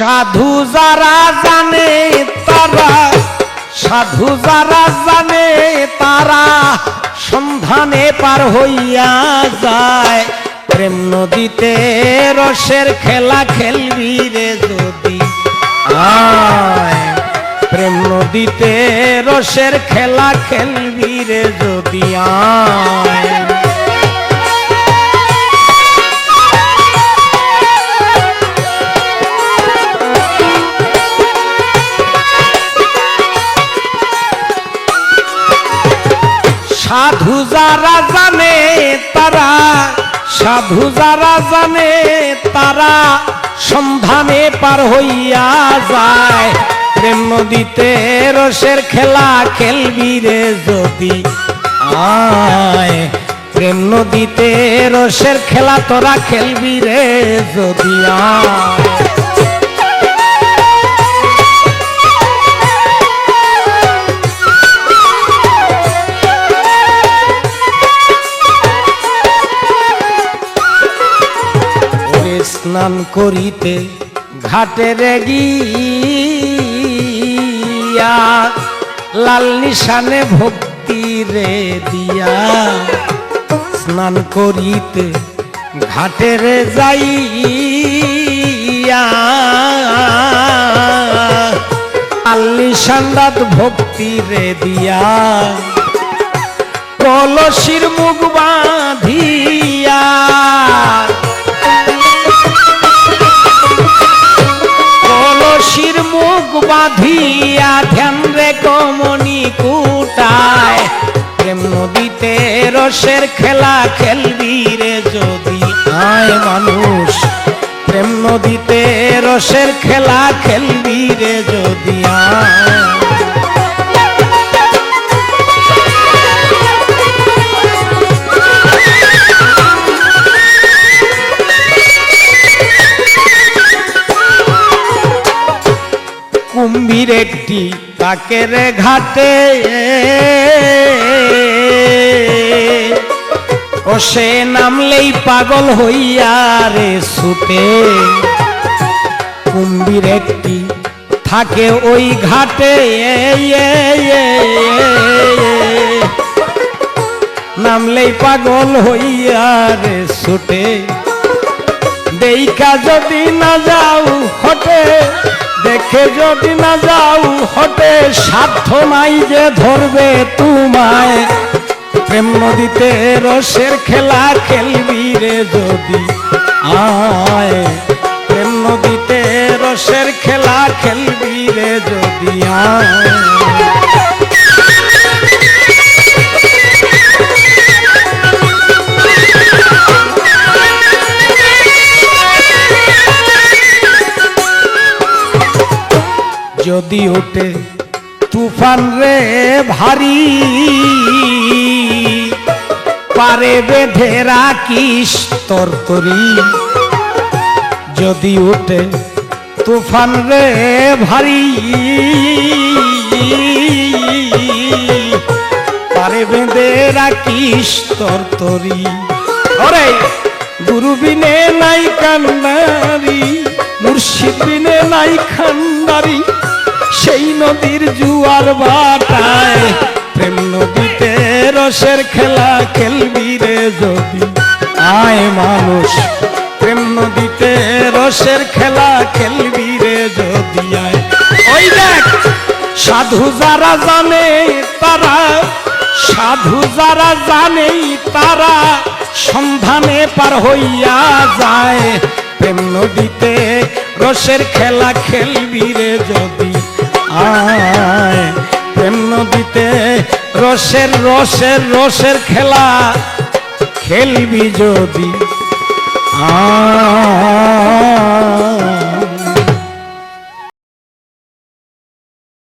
সাধু যারা জানে তারা, সাধু যারা জানে তারা সন্ধানে পার হইয়া যায়। প্রেম নদীতে রসের খেলা খেলবি রে যদি আয়, প্রেম নদীতে রসের খেলা খেলবি রে যদি আয়। সাধু যারা জানে তারা, সাধু যারা জানে তারা সন্ধানে পার হইয়া যায়। প্রেম নদীতে রসের খেলা খেলবি রে যদি আয়, প্রেম নদীতে রসের খেলা তোরা খেলবি রে যদি আয়। স্নান করিতে ঘাটে গিয়া লাল নিশানে ভক্তি রে দিয়া, স্নান করিতে ঘাটে রে যাইয়া লাল নিশান্দাত ভক্তি রে দিয়া, কলসির মুখ বাঁধিয়া কলসির মুখ বাঁধিয়া ধ্যান রে কমনি কুটায়। প্রেম নদীতে রসের খেলা খেলবি রে যদি আয় মানুষ, প্রেম নদীতে রসের খেলা খেলবি রে যদি আয়। কুম্ভীর একটি কাকের ঘাটে ও সে নামলেই পাগল হইয়া রে ছুটে। কুম্ভীর একটি থাকে ওই ঘাটে নামলেই পাগল হইয়া রে ছুটে। দেইখা যদি না যাও হটে, দেখে যদি না যাও হটে, সাধ্য নাই যে ধরবে তোমায়। প্রেম নদীতে রসের খেলা খেলবি রে যদি আয়, প্রেম নদীতে রসের খেলা খেলবি রে যদি আয়। যদি ওঠে তুফান রে ভারী, পারে বেঁধে রাখিস তোর তরি। যদি ওঠে তুফান রে ভারী, পারে বেঁধে রাখিস তোর তরি। ওরে গুরু বিনে নাই কান্নারি, মুর্শিদ বিনে নাই খান্ডারি, সেই নদীর জুয়ার বাটায়। প্রেম নদীতে রসের খেলা খেলবি রে যদি আয় মানুষ, প্রেম নদীতে রসের খেলা খেলবি রে যদি আয়। ওই দেখ সাধু যারা জানে তারা, সাধু যারা জানে তারা সন্ধানে পার হইয়া যায়। প্রেম নদীতে রসের খেলা খেলবি রে যদি আয়, প্রেম নদীতে রসের রসের রসের খেলা খেলবি যদি আয়।